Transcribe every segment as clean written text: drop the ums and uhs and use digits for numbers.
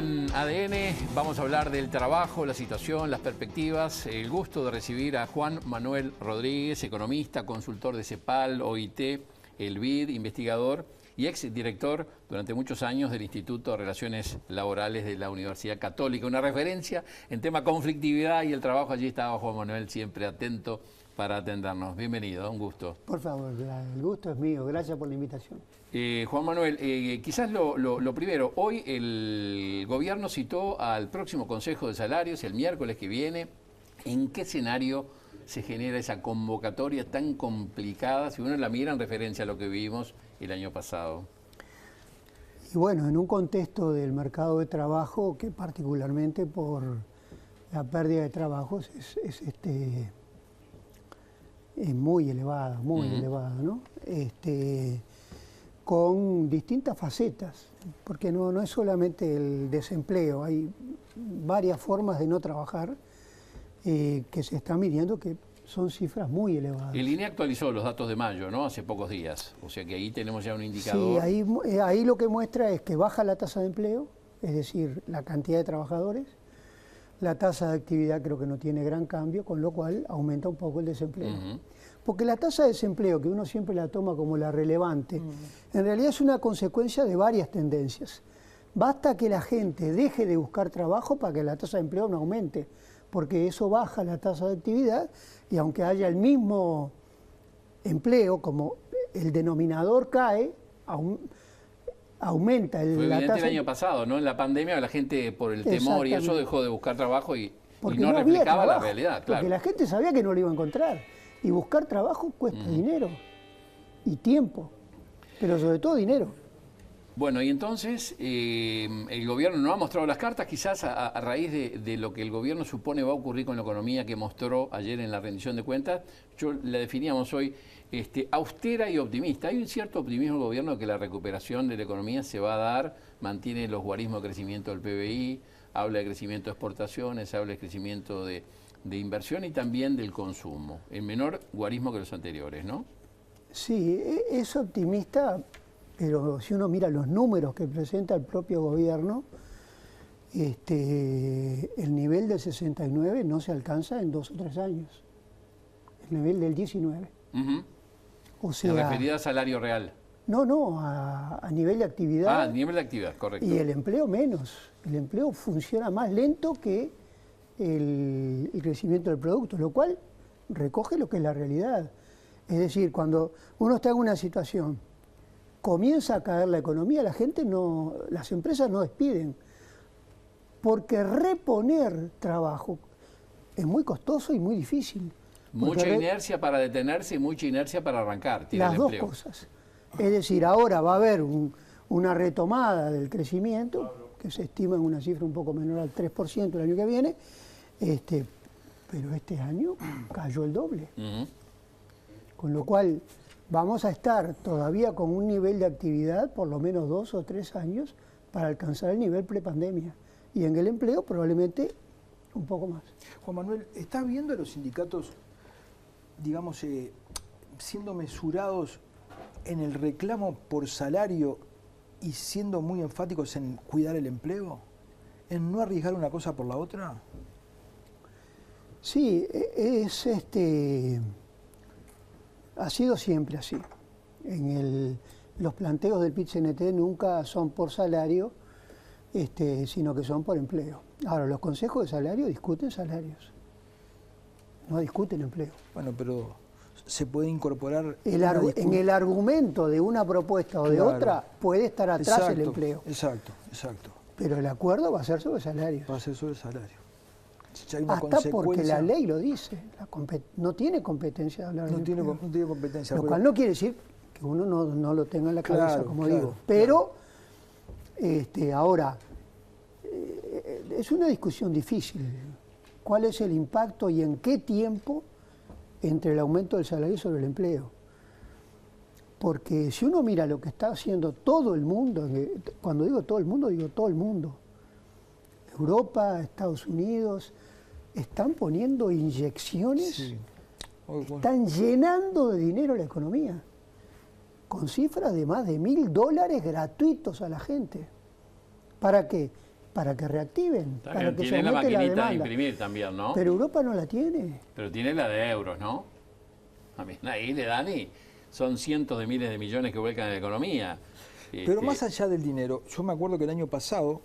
en ADN vamos a hablar del trabajo, la situación, las perspectivas. El gusto de recibir a Juan Manuel Rodríguez, economista, consultor de CEPAL, OIT, el BID, investigador y exdirector durante muchos años del Instituto de Relaciones Laborales de la Universidad Católica. Una referencia en tema conflictividad y el trabajo. Allí estaba Juan Manuel, siempre atento para atendernos. Bienvenido, un gusto. Por favor, el gusto es mío. Gracias por la invitación. Juan Manuel, quizás lo primero, hoy el gobierno citó al próximo Consejo de Salarios, el miércoles que viene. ¿En qué escenario se genera esa convocatoria tan complicada, si uno la mira en referencia a lo que vivimos el año pasado? Y bueno, en un contexto del mercado de trabajo que particularmente por la pérdida de trabajos es muy elevada, ¿no? Con distintas facetas, porque no es solamente el desempleo, hay varias formas de no trabajar que se están midiendo que son cifras muy elevadas. El INE actualizó los datos de mayo, ¿no? Hace pocos días, o sea que ahí tenemos ya un indicador. Sí, ahí lo que muestra es que baja la tasa de empleo, es decir, la cantidad de trabajadores. La tasa de actividad creo que no tiene gran cambio, con lo cual aumenta un poco el desempleo. Porque la tasa de desempleo, que uno siempre la toma como la relevante, en realidad es una consecuencia de varias tendencias. Basta que la gente deje de buscar trabajo para que la tasa de empleo no aumente, porque eso baja la tasa de actividad y aunque haya el mismo empleo, como el denominador cae, aumenta Fue la evidente tasa. El año pasado, ¿no? En la pandemia la gente por el temor y eso dejó de buscar trabajo y no había replicaba la trabajo, realidad, claro. Porque la gente sabía que no lo iba a encontrar. Y buscar trabajo cuesta dinero y tiempo, pero sobre todo dinero. Bueno, y entonces el gobierno no ha mostrado las cartas, quizás a raíz de lo que el gobierno supone va a ocurrir con la economía que mostró ayer en la rendición de cuentas. Yo la definíamos hoy austera y optimista. Hay un cierto optimismo del gobierno de que la recuperación de la economía se va a dar, mantiene los guarismos de crecimiento del PBI, habla de crecimiento de exportaciones, habla de crecimiento de inversión y también del consumo, en menor guarismo que los anteriores, ¿no? Sí, es optimista, pero si uno mira los números que presenta el propio gobierno, el nivel del 69 no se alcanza en 2 o 3 años, el nivel del 19. O sea, referida a salario real. No, a nivel de actividad. Ah, nivel de actividad, correcto. Y el empleo menos. El empleo funciona más lento que el crecimiento del producto, lo cual recoge lo que es la realidad. Es decir, cuando uno está en una situación, comienza a caer la economía, las empresas no despiden, porque reponer trabajo es muy costoso y muy difícil. Mucha inercia para detenerse y mucha inercia para arrancar. Las dos cosas. Es decir, ahora va a haber una retomada del crecimiento, que se estima en una cifra un poco menor al 3% el año que viene, pero este año cayó el doble. Con lo cual vamos a estar todavía con un nivel de actividad por lo menos 2 o 3 años para alcanzar el nivel prepandemia. Y en el empleo probablemente un poco más. Juan Manuel, ¿estás viendo a los sindicatos, digamos, siendo mesurados en el reclamo por salario y siendo muy enfáticos en cuidar el empleo? ¿En no arriesgar una cosa por la otra? Sí, ha sido siempre así. Los planteos del PIT-CNT nunca son por salario, sino que son por empleo. Ahora, los consejos de salario discuten salarios, no discuten empleo. Bueno, pero se puede incorporar... En el argumento de una propuesta o de otra puede estar atrás el empleo. Exacto. Pero el acuerdo va a ser sobre salarios. Va a ser sobre salario. Si hay hasta porque la ley lo dice, no tiene competencia de hablar de empleo. No tiene competencia. Lo cual no quiere decir que uno no lo tenga en la cabeza, como digo. Pero ahora, es una discusión difícil. ¿Cuál es el impacto y en qué tiempo entre el aumento del salario sobre el empleo? Porque si uno mira lo que está haciendo todo el mundo, cuando digo todo el mundo, digo todo el mundo, Europa, Estados Unidos, están poniendo inyecciones, están llenando de dinero la economía, con cifras de más de $1.000 gratuitos a la gente. ¿Para qué? para que reactiven, Está para bien, que se tiene la aumente la maquinita de demanda. imprimir también, ¿no? Pero Europa no la tiene. Pero tiene la de euros, ¿no? También ahí le dan y son cientos de miles de millones que vuelcan en la economía. Pero más allá del dinero, yo me acuerdo que el año pasado,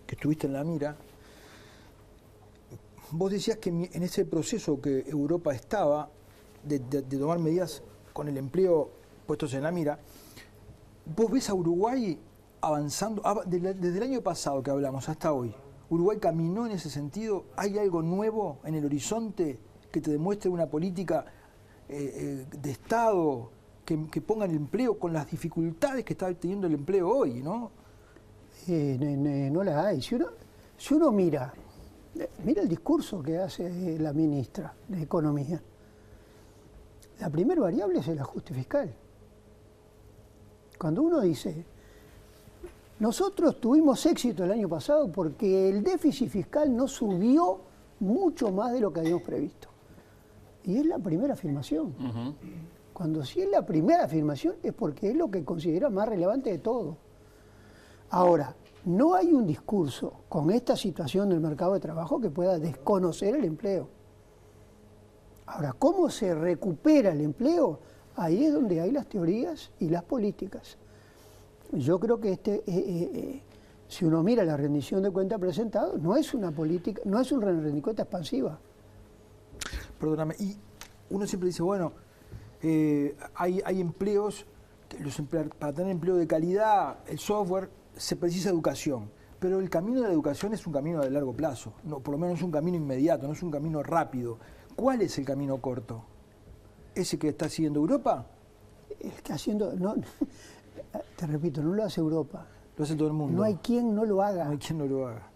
que estuviste en la mira, vos decías que en ese proceso que Europa estaba de tomar medidas con el empleo puestos en la mira, vos ves a Uruguay avanzando, desde el año pasado que hablamos hasta hoy, ¿Uruguay caminó en ese sentido? ¿Hay algo nuevo en el horizonte que te demuestre una política de Estado que ponga el empleo con las dificultades que está teniendo el empleo hoy, ¿no? No la hay. Si uno mira el discurso que hace la ministra de Economía, la primera variable es el ajuste fiscal. Cuando uno dice, nosotros tuvimos éxito el año pasado porque el déficit fiscal no subió mucho más de lo que habíamos previsto. Y es la primera afirmación. Cuando sí es la primera afirmación es porque es lo que considera más relevante de todo. Ahora, no hay un discurso con esta situación del mercado de trabajo que pueda desconocer el empleo. Ahora, ¿cómo se recupera el empleo? Ahí es donde hay las teorías y las políticas. Yo creo que si uno mira la rendición de cuenta presentada, no es una política, no es una rendición de cuenta expansiva. Perdóname, y uno siempre dice, bueno, hay empleos, para tener empleo de calidad, el software, se precisa educación. Pero el camino de la educación es un camino de largo plazo, no, por lo menos es un camino inmediato, no es un camino rápido. ¿Cuál es el camino corto? ¿Ese que está siguiendo Europa? El que haciendo, no, te repito, no lo hace Europa. Lo hace todo el mundo. No hay quien no lo haga. No hay quien no lo haga.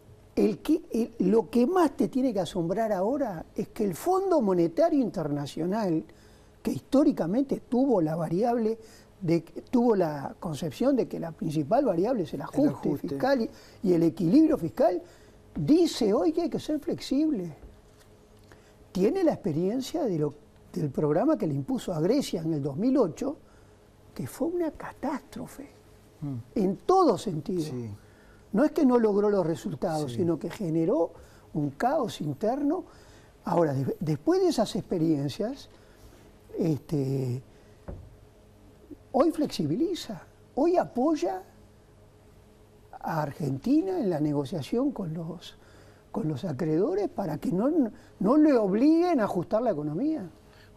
Lo que más te tiene que asombrar ahora es que el Fondo Monetario Internacional, que históricamente tuvo la concepción de que la principal variable es el ajuste fiscal y el equilibrio fiscal, dice hoy que hay que ser flexible. Tiene la experiencia del programa que le impuso a Grecia en el 2008, que fue una catástrofe, en todo sentido. Sí. No es que no logró los resultados, sino que generó un caos interno. Ahora, después de esas experiencias, hoy flexibiliza, hoy apoya a Argentina en la negociación con los acreedores para que no le obliguen a ajustar la economía.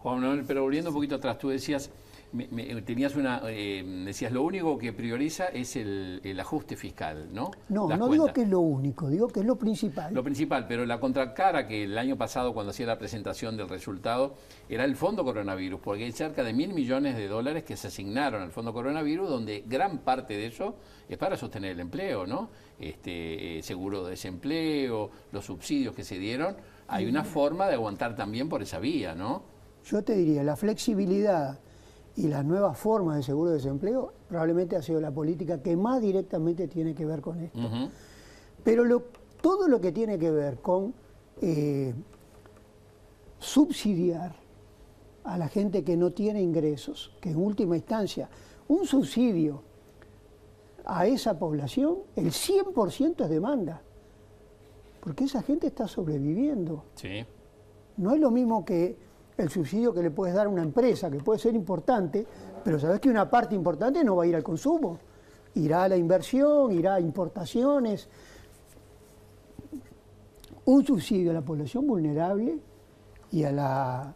Juan Manuel, pero volviendo un poquito atrás, tú decías, decías lo único que prioriza es el ajuste fiscal, ¿no? No digo que es lo único, digo que es lo principal. Lo principal, pero la contracara que el año pasado cuando hacía la presentación del resultado era el Fondo Coronavirus, porque hay cerca de $1.000 millones que se asignaron al Fondo Coronavirus, donde gran parte de eso es para sostener el empleo, ¿no? Seguro de desempleo, los subsidios que se dieron, hay una forma de aguantar también por esa vía, ¿no? Yo te diría, la flexibilidad y las nuevas formas de seguro de desempleo probablemente ha sido la política que más directamente tiene que ver con esto. Pero todo lo que tiene que ver con subsidiar a la gente que no tiene ingresos, que en última instancia un subsidio a esa población, el 100% es demanda, porque esa gente está sobreviviendo. Sí. No es lo mismo que el subsidio que le puedes dar a una empresa, que puede ser importante, pero sabes que una parte importante no va a ir al consumo, irá a la inversión, irá a importaciones. Un subsidio a la población vulnerable y a la...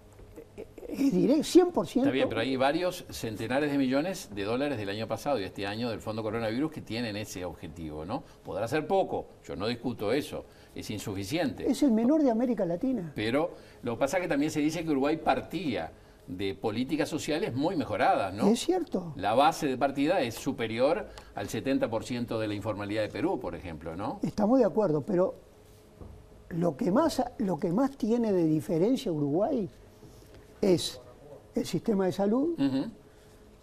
diré 100%. Está bien, pero hay varios centenares de millones de dólares del año pasado y este año del Fondo Coronavirus que tienen ese objetivo, ¿no? Podrá ser poco, yo no discuto eso, es insuficiente. Es el menor de América Latina. Pero lo que pasa es que también se dice que Uruguay partía de políticas sociales muy mejoradas, ¿no? Es cierto. La base de partida es superior al 70% de la informalidad de Perú, por ejemplo, ¿no? Estamos de acuerdo, pero lo que más tiene de diferencia Uruguay es el sistema de salud,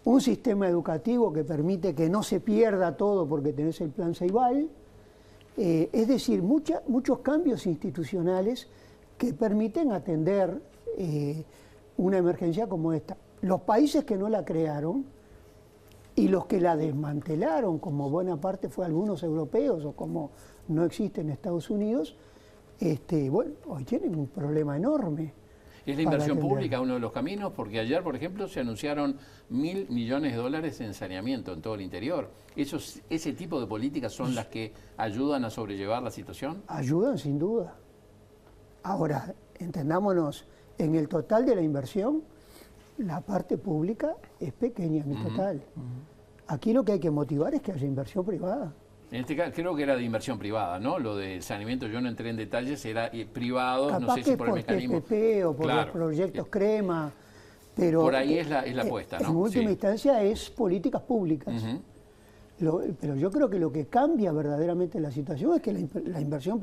un sistema educativo que permite que no se pierda todo porque tenés el plan Ceibal, es decir, muchos cambios institucionales que permiten atender una emergencia como esta. Los países que no la crearon Y los que la desmantelaron, como buena parte fue algunos europeos o como no existe en Estados Unidos, bueno, hoy tienen un problema enorme. ¿Es la inversión pública uno de los caminos? Porque ayer, por ejemplo, se anunciaron $1.000 millones en saneamiento en todo el interior. ¿Ese tipo de políticas son las que ayudan a sobrellevar la situación? Ayudan, sin duda. Ahora, entendámonos, en el total de la inversión, la parte pública es pequeña en el total. Aquí lo que hay que motivar es que haya inversión privada. En este caso creo que era de inversión privada, ¿no? Lo del saneamiento, yo no entré en detalles, era privado, Capaz no sé si por el mecanismo. PPP o por los proyectos Crema, pero por ahí es la apuesta, ¿no? En última instancia es políticas públicas. Pero yo creo que lo que cambia verdaderamente la situación es que la inversión,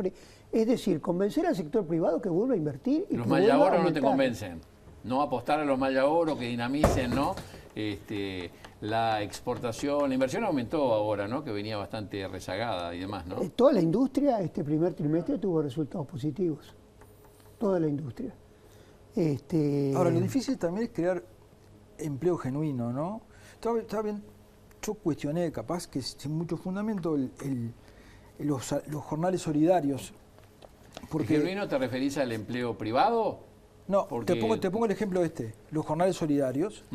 es decir, convencer al sector privado que vuelva a invertir. Y los que Mayaoro no te convencen. No apostar a los Mayaoro, que dinamicen, ¿no? La exportación, la inversión aumentó ahora, ¿no? Que venía bastante rezagada y demás, ¿no? Toda la industria este primer trimestre tuvo resultados positivos. Toda la industria. Ahora, lo difícil también es crear empleo genuino, ¿no? Está bien, yo cuestioné, capaz que sin mucho fundamento, los jornales solidarios. Porque ¿genuino te referís al empleo privado? No, porque te pongo el ejemplo los jornales solidarios.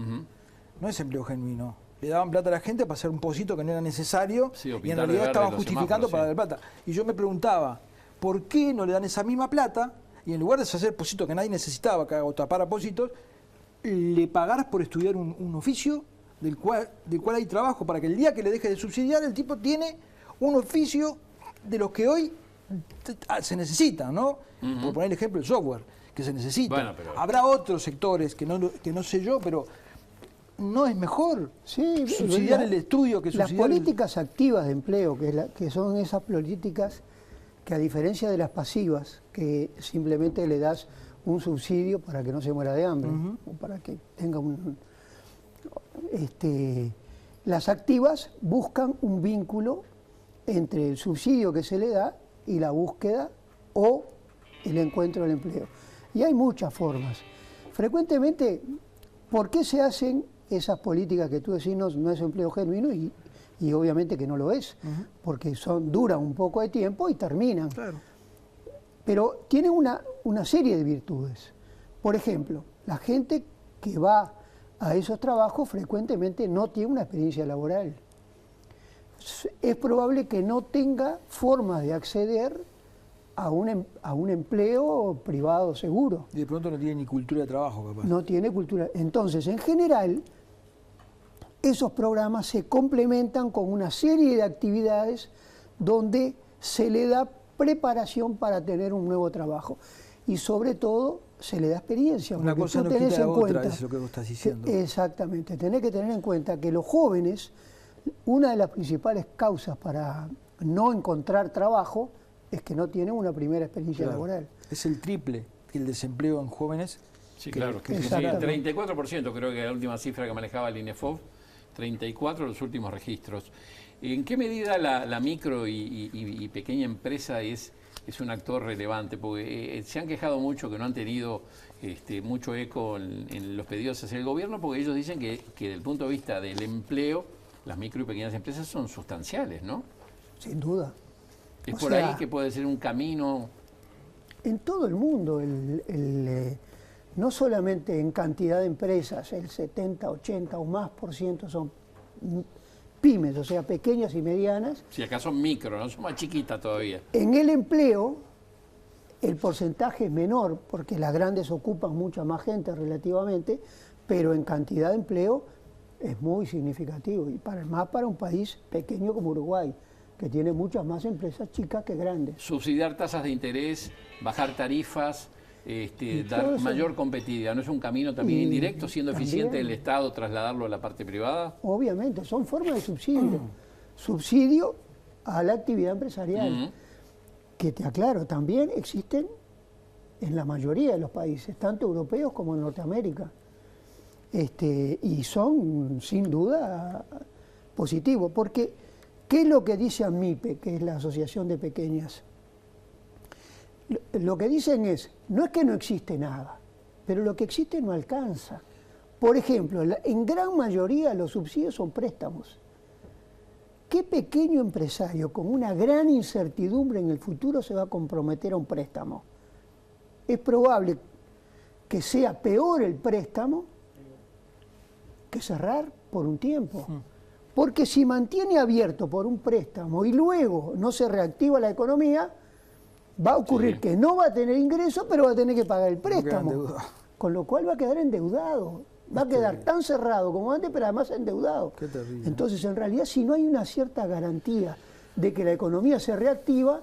No es empleo genuino. Le daban plata a la gente para hacer un pocito que no era necesario y en realidad estaban justificando para dar plata. Y yo me preguntaba, ¿por qué no le dan esa misma plata y en lugar de hacer pocitos que nadie necesitaba, o tapar a pocitos, le pagaras por estudiar un oficio del cual hay trabajo para que el día que le deje de subsidiar el tipo tiene un oficio de los que hoy se necesitan, ¿no? Por poner el ejemplo, el software, que se necesita. Bueno, habrá otros sectores que no sé yo, pero no es mejor subsidiar el estudio que subsidiar... Las políticas activas de empleo, que son esas políticas que a diferencia de las pasivas, que simplemente le das un subsidio para que no se muera de hambre, o para que tenga las activas buscan un vínculo entre el subsidio que se le da y la búsqueda o el encuentro del empleo. Y hay muchas formas. Frecuentemente, ¿por qué se hacen esas políticas que tú decís no es empleo genuino? Y obviamente que no lo es, porque duran un poco de tiempo y terminan. Claro. Pero tienen una serie de virtudes. Por ejemplo, la gente que va a esos trabajos frecuentemente no tiene una experiencia laboral. Es probable que no tenga forma de acceder a un empleo privado seguro. Y de pronto no tiene ni cultura de trabajo, capaz. No tiene cultura. Entonces, en general, esos programas se complementan con una serie de actividades donde se le da preparación para tener un nuevo trabajo. Y sobre todo, se le da experiencia. Una cosa no quita la otra, es lo que vos estás diciendo. Exactamente. Tenés que tener en cuenta que los jóvenes, una de las principales causas para no encontrar trabajo es que no tienen una primera experiencia laboral. Es el triple que el desempleo en jóvenes. Sí, claro. Sí, 34% creo que la última cifra que manejaba el INEFOV, 34 los últimos registros. ¿En qué medida la micro y pequeña empresa es un actor relevante? Porque se han quejado mucho que no han tenido mucho eco en los pedidos hacia el gobierno, porque ellos dicen que desde el punto de vista del empleo, las micro y pequeñas empresas son sustanciales, ¿no? Sin duda. Es por ahí que puede ser un camino. En todo el mundo, no solamente en cantidad de empresas, el 70, 80 o más por ciento son pymes, o sea, pequeñas y medianas. Si acaso micro, no son más chiquitas todavía. En el empleo, el porcentaje es menor, porque las grandes ocupan mucha más gente relativamente, pero en cantidad de empleo es muy significativo, y más para un país pequeño como Uruguay, que tiene muchas más empresas chicas que grandes. Subsidiar tasas de interés, bajar tarifas, dar mayor competitividad, ¿no es un camino también indirecto, siendo eficiente el Estado, trasladarlo a la parte privada? Obviamente, son formas de subsidio. Subsidio a la actividad empresarial, que te aclaro, también existen en la mayoría de los países, tanto europeos como en Norteamérica. Y son, sin duda, positivos, porque ¿qué es lo que dice AMIPE, que es la Asociación de Pequeñas? Lo que dicen no es que no existe nada, pero lo que existe no alcanza. Por ejemplo, en gran mayoría los subsidios son préstamos. ¿Qué pequeño empresario con una gran incertidumbre en el futuro se va a comprometer a un préstamo? Es probable que sea peor el préstamo que cerrar por un tiempo. Porque si mantiene abierto por un préstamo y luego no se reactiva la economía, va a ocurrir que no va a tener ingresos, pero va a tener que pagar el préstamo. Con lo cual va a quedar endeudado. Va a quedar tan cerrado como antes, pero además endeudado. Qué terrible. Entonces, en realidad, si no hay una cierta garantía de que la economía se reactiva,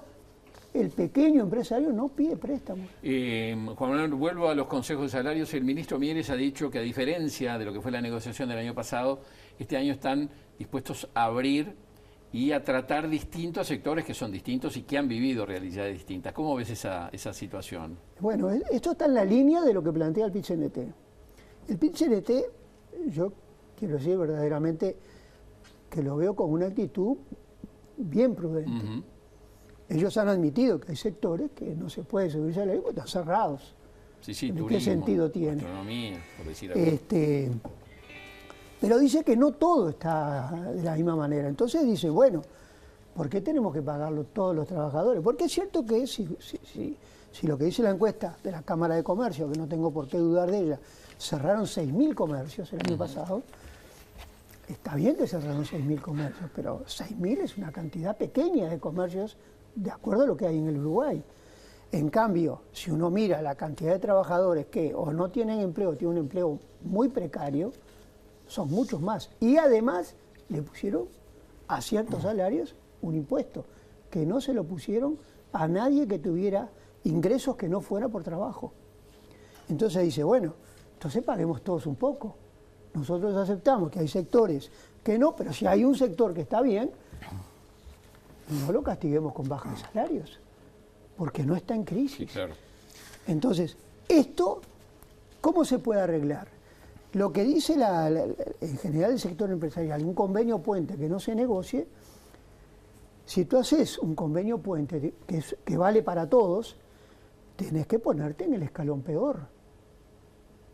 el pequeño empresario no pide préstamos. Juan Manuel, vuelvo a los consejos de salarios. El ministro Mieres ha dicho que, a diferencia de lo que fue la negociación del año pasado, este año están dispuestos a abrir y a tratar distintos sectores que son distintos y que han vivido realidades distintas. ¿Cómo ves esa situación? Bueno, esto está en la línea de lo que plantea el PIT-CNT. El PIT-CNT, yo quiero decir verdaderamente que lo veo con una actitud bien prudente. Ellos han admitido que hay sectores que no se puede subir salario porque están cerrados. Sí, sí, ¿De turismo, qué sentido tiene? Gastronomía, por decir algo. Pero dice que no todo está de la misma manera. Entonces dice, bueno, ¿por qué tenemos que pagarlo todos los trabajadores? Porque es cierto que si lo que dice la encuesta de la Cámara de Comercio, que no tengo por qué dudar de ella, cerraron 6.000 comercios el año pasado, está bien que cerraron 6.000 comercios, pero 6.000 es una cantidad pequeña de comercios de acuerdo a lo que hay en el Uruguay. En cambio, si uno mira la cantidad de trabajadores que o no tienen empleo, o tienen un empleo muy precario, son muchos más. Y además le pusieron a ciertos salarios un impuesto, que no se lo pusieron a nadie que tuviera ingresos que no fuera por trabajo. Entonces dice, bueno, entonces paguemos todos un poco. Nosotros aceptamos que hay sectores que no, pero si hay un sector que está bien, no lo castiguemos con baja de salarios, porque no está en crisis. Sí, claro. Entonces, esto, ¿cómo se puede arreglar? Lo que dice en general el sector empresarial, un convenio puente que no se negocie, si tú haces un convenio puente que vale para todos, tenés que ponerte en el escalón peor.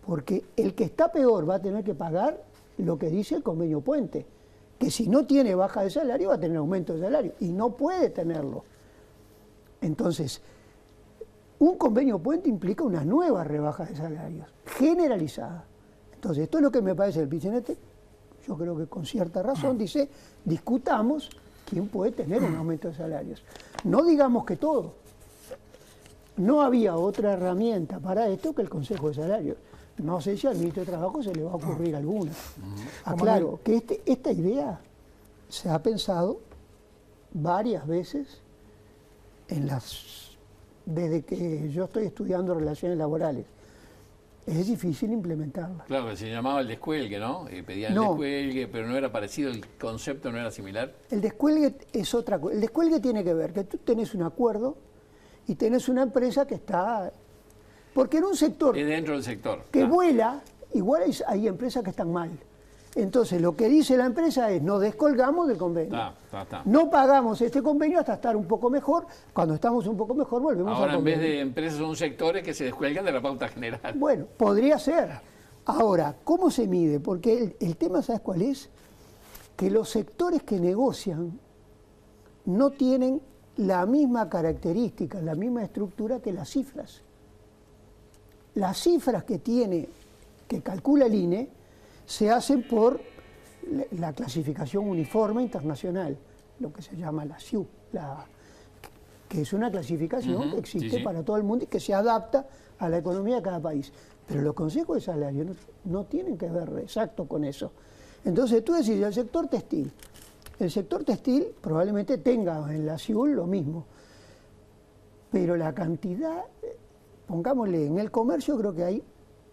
Porque el que está peor va a tener que pagar lo que dice el convenio puente, que si no tiene baja de salario va a tener aumento de salario, y no puede tenerlo. Entonces, un convenio puente implica una nueva rebaja de salarios, generalizada. Entonces, esto es lo que me parece el PIT-CNT, yo creo que con cierta razón, dice, discutamos quién puede tener un aumento de salarios. No digamos que todo. No había otra herramienta para esto que el Consejo de Salarios. No sé si al ministro de Trabajo se le va a ocurrir alguna. Aclaro que esta idea se ha pensado varias veces desde que yo estoy estudiando relaciones laborales. Es difícil implementarla. Claro, que se llamaba el descuelgue, ¿no? Pedían el descuelgue, pero no era parecido, el concepto no era similar. El descuelgue es otra cosa. El descuelgue tiene que ver que tú tenés un acuerdo y tenés una empresa que está... Porque en un sector es dentro del sector que vuela, igual hay empresas que están mal. Entonces, lo que dice la empresa es, nos descolgamos del convenio. No pagamos este convenio hasta estar un poco mejor. Cuando estamos un poco mejor, volvemos al convenio. Ahora, en vez de empresas, son sectores que se descuelgan de la pauta general. Bueno, podría ser. Ahora, ¿cómo se mide? Porque el tema, ¿sabes cuál es? Que los sectores que negocian no tienen la misma característica, la misma estructura que las cifras. Las cifras que calcula el INE, se hacen por la clasificación uniforme internacional, lo que se llama la SIU, que es una clasificación que existe para todo el mundo y que se adapta a la economía de cada país. Pero los consejos de salario no tienen que ver exacto con eso. Entonces tú decís, el sector textil probablemente tenga en la SIU lo mismo, pero la cantidad, pongámosle, en el comercio creo que hay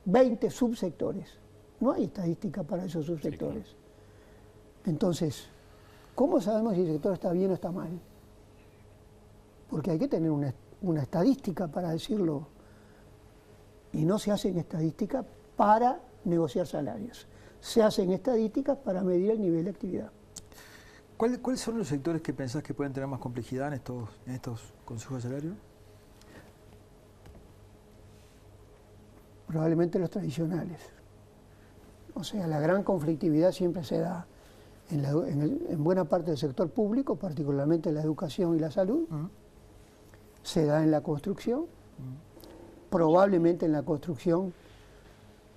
20 subsectores. No hay estadística para esos subsectores. Sí, claro. Entonces, ¿cómo sabemos si el sector está bien o está mal? Porque hay que tener una estadística para decirlo. Y no se hacen estadísticas para negociar salarios. Se hacen estadísticas para medir el nivel de actividad. ¿Cuáles son los sectores que pensás que pueden tener más complejidad en estos consejos de salario? Probablemente los tradicionales. O sea, la gran conflictividad siempre se da en buena parte del sector público, particularmente en la educación y la salud. Se da en la construcción. Probablemente en la construcción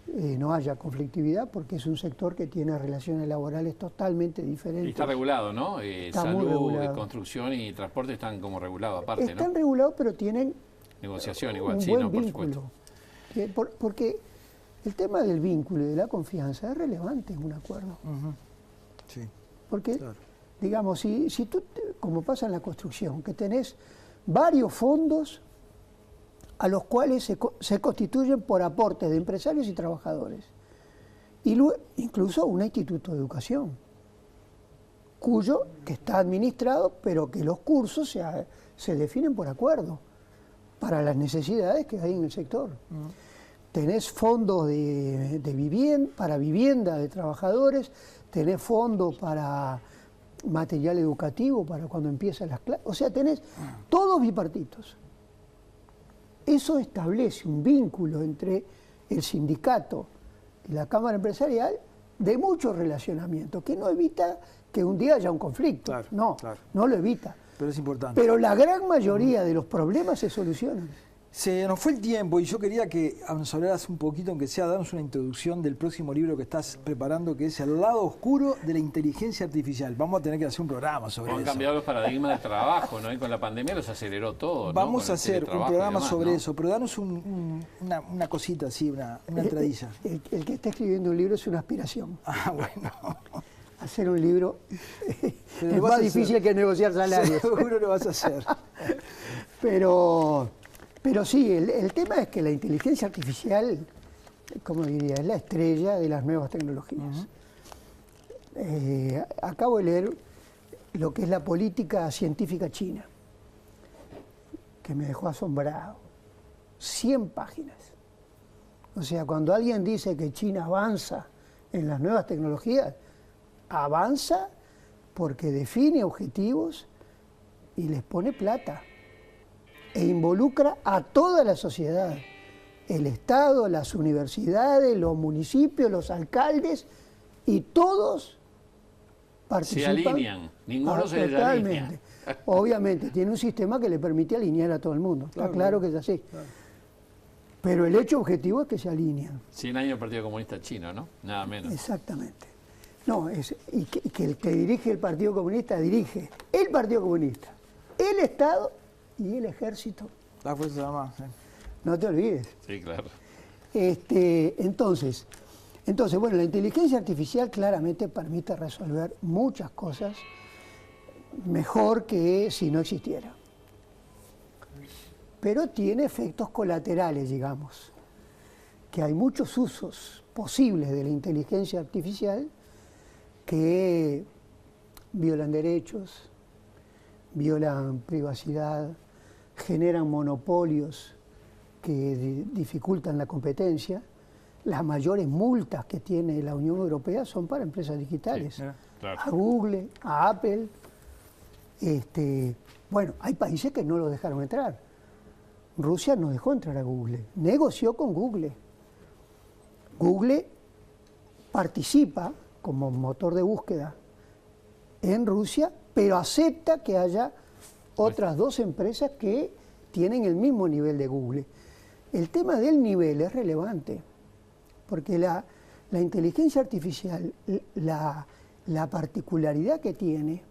no haya conflictividad porque es un sector que tiene relaciones laborales totalmente diferentes. Y está regulado, ¿no? Está Salud, muy regulado. Construcción y transporte están como regulados aparte, Están ¿no? regulados, pero tienen Negociación igual, un sí, buen no, por vínculo. supuesto. Porque el tema del vínculo y de la confianza es relevante en un acuerdo. Sí, Porque, claro. digamos, si tú, como pasa en la construcción, que tenés varios fondos a los cuales se constituyen por aportes de empresarios y trabajadores, y luego, incluso un instituto de educación, que está administrado, pero que los cursos se definen por acuerdo, para las necesidades que hay en el sector. Tenés fondos para vivienda de trabajadores, tenés fondos para material educativo, para cuando empiezan las clases. O sea, tenés todos bipartitos. Eso establece un vínculo entre el sindicato y la Cámara Empresarial de mucho relacionamiento, que no evita que un día haya un conflicto. Claro, no, claro. no lo evita. Pero es importante. Pero la gran mayoría de los problemas se solucionan. Se nos fue el tiempo y yo quería que nos hablaras un poquito, aunque sea, darnos una introducción del próximo libro que estás preparando, que es El lado oscuro de la inteligencia artificial. Vamos a tener que hacer un programa sobre Han eso. cambiado los paradigmas del trabajo, ¿no? Y con la pandemia los aceleró todo, ¿no? Vamos Con a el hacer un teletrabajo y programa demás, sobre ¿no? eso, pero danos una cosita así, una entradilla. El que está escribiendo un libro es una aspiración. Ah, bueno. Hacer un libro Pero es lo vas más a difícil hacer. que negociar salarios. Seguro lo vas a hacer. Pero sí, el tema es que la inteligencia artificial, como diría, es la estrella de las nuevas tecnologías. Acabo de leer lo que es la política científica china, que me dejó asombrado. 100 páginas. O sea, cuando alguien dice que China avanza en las nuevas tecnologías, avanza porque define objetivos y les pone plata e involucra a toda la sociedad, el Estado, las universidades, los municipios, los alcaldes, y todos participan. Se alinean, ninguno se desalinea. Totalmente. Obviamente, tiene un sistema que le permite alinear a todo el mundo, está claro que es así. Claro. Pero el hecho objetivo es que se alinean. 100 años del Partido Comunista Chino, ¿no? Nada menos. Exactamente. No, y que el que dirige el Partido Comunista dirige el Partido Comunista, el Estado y el Ejército. La Fuerza Armada. Sí. No te olvides. Sí, claro. Entonces, bueno, la inteligencia artificial claramente permite resolver muchas cosas mejor que si no existiera. Pero tiene efectos colaterales, digamos, que hay muchos usos posibles de la inteligencia artificial que violan derechos, violan privacidad, generan monopolios que dificultan la competencia. Las mayores multas que tiene la Unión Europea son para empresas digitales, Sí, claro. a Google, a Apple. Bueno, hay países que no lo dejaron entrar. Rusia no dejó entrar a Google, negoció con Google. Google participa como motor de búsqueda en Rusia, pero acepta que haya otras dos empresas que tienen el mismo nivel de Google. El tema del nivel es relevante, porque la inteligencia artificial, la particularidad que tiene,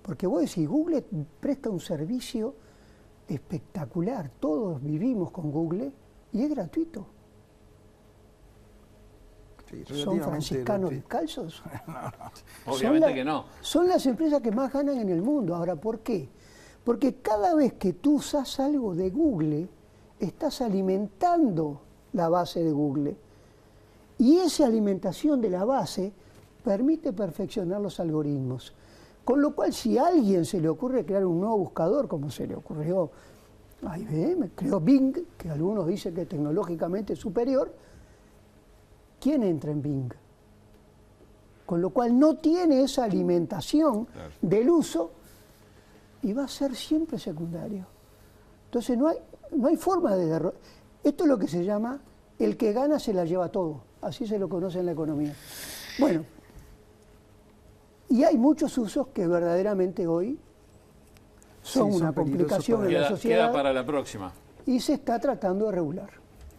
porque vos decís, Google presta un servicio espectacular, todos vivimos con Google y es gratuito. Sí, ¿Son relativamente franciscanos gratuito. descalzos? Obviamente que no. Son las empresas que más ganan en el mundo. Ahora, ¿por qué? Porque cada vez que tú usas algo de Google, estás alimentando la base de Google. Y esa alimentación de la base permite perfeccionar los algoritmos. Con lo cual, si a alguien se le ocurre crear un nuevo buscador, como se le ocurrió a IBM, creó Bing, que algunos dicen que es tecnológicamente superior, ¿quién entra en Bing? Con lo cual no tiene esa alimentación del uso y va a ser siempre secundario. Entonces no hay forma de derrotar. Esto es lo que se llama el que gana se la lleva todo. así se lo conoce en la economía. Bueno, y hay muchos usos que verdaderamente hoy son una complicación en la sociedad. Queda para la próxima. Y se está tratando de regular.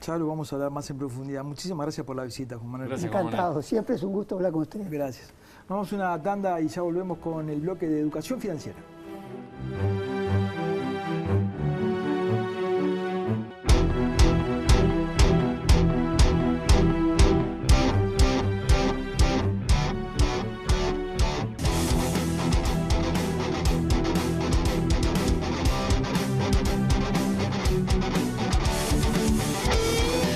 Ya lo vamos a hablar más en profundidad. Muchísimas gracias por la visita, Juan Manuel. Gracias, Encantado, siempre es un gusto hablar con ustedes. Gracias. Vamos a una tanda y ya volvemos con el bloque de educación financiera.